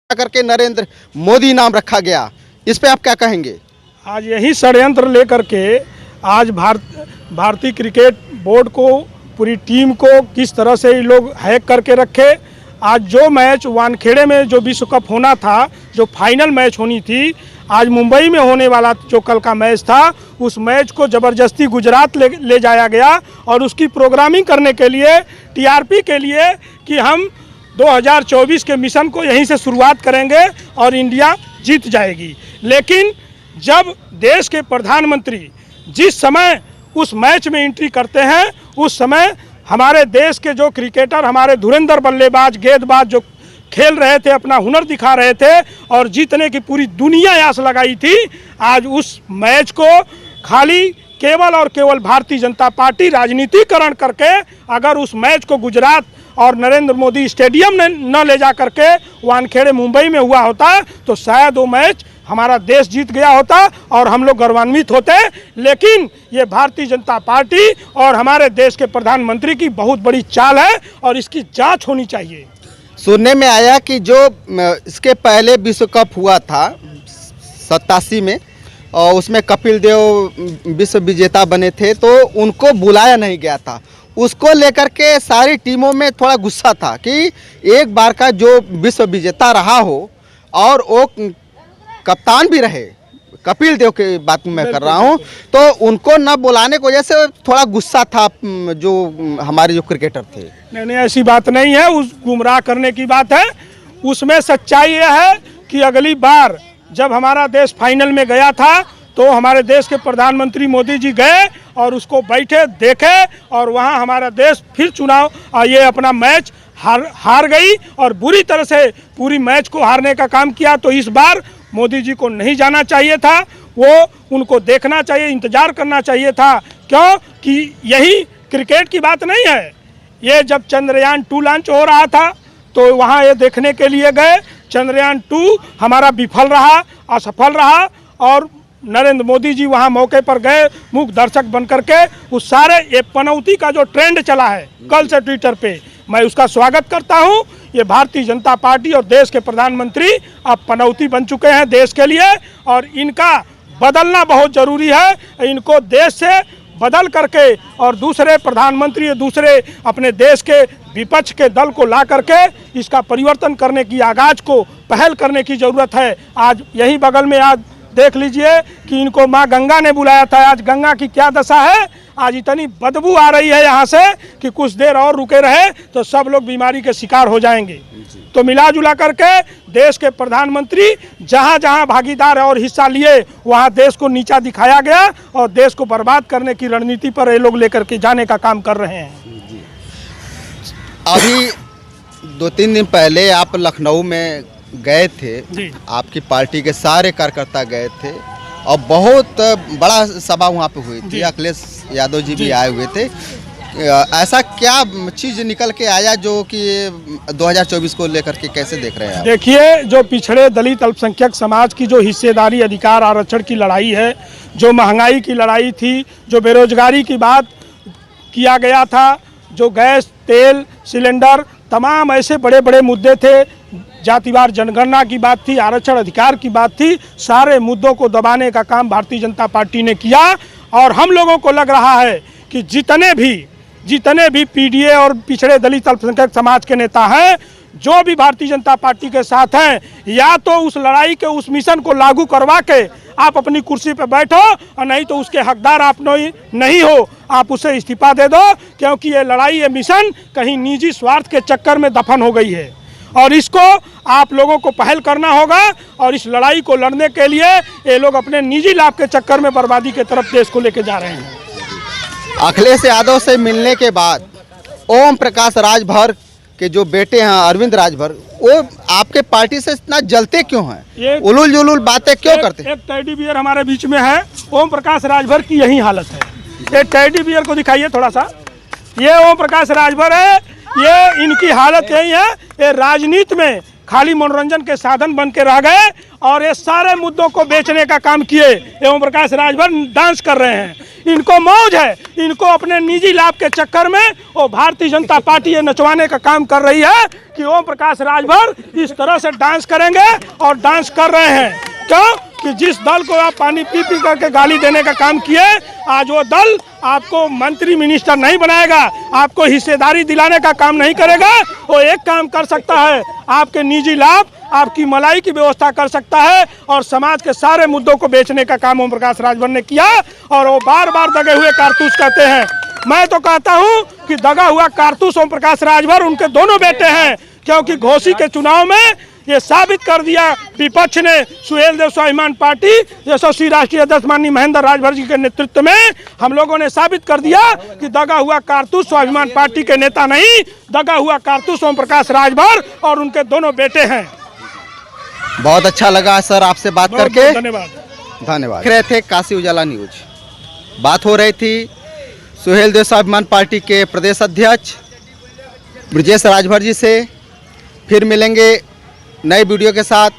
करके नरेंद्र मोदी नाम रखा गया, इस पे आप क्या कहेंगे? आज यही षड्यंत्र लेकर के आज भारतीय क्रिकेट बोर्ड को, पूरी टीम को किस तरह से ये लोग हैक करके रखे। आज जो मैच वानखेड़े में जो विश्व कप होना था, जो फाइनल मैच होनी थी, आज मुंबई में होने वाला जो कल का मैच था, उस मैच को ज़बरदस्ती गुजरात ले जाया गया और उसकी प्रोग्रामिंग करने के लिए, टीआरपी के लिए कि हम 2024 के मिशन को यहीं से शुरुआत करेंगे और इंडिया जीत जाएगी। लेकिन जब देश के प्रधानमंत्री जिस समय उस मैच में एंट्री करते हैं, उस समय हमारे देश के जो क्रिकेटर, हमारे धुरंधर बल्लेबाज, गेंदबाज जो खेल रहे थे, अपना हुनर दिखा रहे थे और जीतने की पूरी दुनिया आस लगाई थी, आज उस मैच को खाली केवल और केवल भारतीय जनता पार्टी राजनीतिकरण करके अगर उस मैच को गुजरात और नरेंद्र मोदी स्टेडियम ने न ले जा करके वानखेड़े मुंबई में हुआ होता तो शायद वो मैच हमारा देश जीत गया होता और हम लोग गौरवान्वित होते। लेकिन ये भारतीय जनता पार्टी और हमारे देश के प्रधानमंत्री की बहुत बड़ी चाल है और इसकी जांच होनी चाहिए। सुनने में आया कि जो इसके पहले विश्व कप हुआ था 87 में और उसमें कपिल देव विश्व विजेता बने थे, तो उनको बुलाया नहीं गया था। उसको लेकर के सारी टीमों में थोड़ा गुस्सा था कि एक बार का जो विश्व विजेता रहा हो और वो कप्तान भी रहे, कपिल देव की बात मैं कर रहा हूं, तो उनको न बुलाने की वजह से थोड़ा गुस्सा था जो हमारे जो क्रिकेटर थे। नहीं, ऐसी बात नहीं है, उस गुमराह करने की बात है। उसमें सच्चाई यह है कि अगली बार जब हमारा देश फाइनल में गया था तो हमारे देश के प्रधानमंत्री मोदी जी गए और उसको बैठे देखे और वहां हमारा देश फिर चुनाव ये अपना मैच हार गई और बुरी तरह से पूरी मैच को हारने का काम किया। तो इस बार मोदी जी को नहीं जाना चाहिए था, वो उनको देखना चाहिए, इंतजार करना चाहिए था। क्यों कि यही क्रिकेट की बात नहीं है। ये जब चंद्रयान 2 लॉन्च हो रहा था तो वहाँ ये देखने के लिए गए, चंद्रयान 2 हमारा विफल रहा, असफल रहा और नरेंद्र मोदी जी वहाँ मौके पर गए मुख्य दर्शक बन करके उस सारे ये पनौती का जो ट्रेंड चला है कल से ट्विटर पे, मैं उसका स्वागत करता हूँ। ये भारतीय जनता पार्टी और देश के प्रधानमंत्री अब पनौती बन चुके हैं देश के लिए और इनका बदलना बहुत ज़रूरी है। इनको देश से बदल करके और दूसरे प्रधानमंत्री, दूसरे अपने देश के विपक्ष के दल को ला करके इसका परिवर्तन करने की, आगाज को पहल करने की ज़रूरत है। आज यही बगल में आज देख लीजिए कि इनको माँ गंगा ने बुलाया था, आज गंगा की क्या दशा है। आज इतनी बदबू आ रही है यहाँ से कि कुछ देर और रुके रहे तो सब लोग बीमारी के शिकार हो जाएंगे। तो मिला जुला करके देश के प्रधानमंत्री जहाँ जहाँ भागीदार और हिस्सा लिए वहाँ देश को नीचा दिखाया गया और देश को बर्बाद करने की रणनीति पर ये लोग लेकर के जाने का काम कर रहे हैं। अभी 2-3 दिन पहले आप लखनऊ में गए थे, आपकी पार्टी के सारे कार्यकर्ता गए थे और बहुत बड़ा सभा वहाँ पे हुई थी, अखिलेश यादव जी भी आए हुए थे। ऐसा क्या चीज़ निकल के आया जो कि 2024 को लेकर के कैसे देख रहे हैं आप? देखिए, जो पिछड़े दलित अल्पसंख्यक समाज की जो हिस्सेदारी, अधिकार, आरक्षण की लड़ाई है, जो महंगाई की लड़ाई थी, जो बेरोजगारी की बात किया गया था, जो गैस, तेल, सिलेंडर, तमाम ऐसे बड़े बड़े मुद्दे थे, जातिवार जनगणना की बात थी, आरक्षण अधिकार की बात थी, सारे मुद्दों को दबाने का काम भारतीय जनता पार्टी ने किया। और हम लोगों को लग रहा है कि जितने भी पीडीए और पिछड़े दलित अल्पसंख्यक समाज के नेता हैं, जो भी भारतीय जनता पार्टी के साथ हैं, या तो उस लड़ाई के उस मिशन को लागू करवा के आप अपनी कुर्सी पर बैठो और नहीं तो उसके हकदार आप नहीं हो, आप उससे इस्तीफा दे दो। क्योंकि ये लड़ाई, ये मिशन कहीं निजी स्वार्थ के चक्कर में दफन हो गई है और इसको आप लोगों को पहल करना होगा। और इस लड़ाई को लड़ने के लिए ये लोग अपने निजी लाभ के चक्कर में बर्बादी की तरफ देश को लेके जा रहे हैं। अखिलेश यादव से मिलने के बाद ओम प्रकाश राजभर के जो बेटे हैं अरविंद राजभर, वो आपके पार्टी से इतना जलते क्यों हैं? उलूल जुलूल बातें क्यों करते हैं? एक टेडी बियर हमारे बीच में है, ओम प्रकाश राजभर की यही हालत है। ये टेडी बियर को दिखाइए थोड़ा सा, ये ओम प्रकाश राजभर है, ये इनकी हालत यही है। ये राजनीति में खाली मनोरंजन के साधन बन के रह गए और ये सारे मुद्दों को बेचने का काम किए। एवं प्रकाश राजभर डांस कर रहे हैं, इनको मौज है, इनको अपने निजी लाभ के चक्कर में वो भारतीय जनता पार्टी ये नचवाने का काम कर रही है कि ओम प्रकाश राजभर इस तरह से डांस करेंगे और डांस कर रहे हैं। क्यों कि जिस दल को आप पानी पी पी करके गाली देने का काम किए, आज वो दल आपको मंत्री मिनिस्टर नहीं बनाएगा, आपको हिस्सेदारी दिलाने का काम नहीं करेगा। वो एक काम कर सकता है, आपके निजी लाभ, आपकी मलाई की व्यवस्था कर सकता है और समाज के सारे मुद्दों को बेचने का काम ओम प्रकाश राजभर ने किया। और वो बार बार दगे हुए कारतूस कहते हैं। मैं तो कहता हूँ कि दगा हुआ कारतूस ओम प्रकाश राजभर उनके दोनों बेटे हैं, क्योंकि घोसी के चुनाव में ये साबित कर दिया विपक्ष ने, सुहेल देव स्वाभिमान पार्टी यशस्वी राष्ट्रीय अध्यक्ष माननीय महेंद्र राजभर जी के नेतृत्व में हम लोगों ने साबित कर दिया कि दगा हुआ कारतूस स्वाभिमान पार्टी के नेता नहीं, दगा हुआ कारतूस ओम प्रकाश राजभर और उनके दोनों बेटे हैं। बहुत अच्छा लगा सर आपसे बात करके, धन्यवाद। देख रहे थे काशी उजाला न्यूज। बात हो रही थी सुहेल देव स्वाभिमान पार्टी के प्रदेश अध्यक्ष ब्रजेश राजभर जी से। फिर मिलेंगे नए वीडियो के साथ।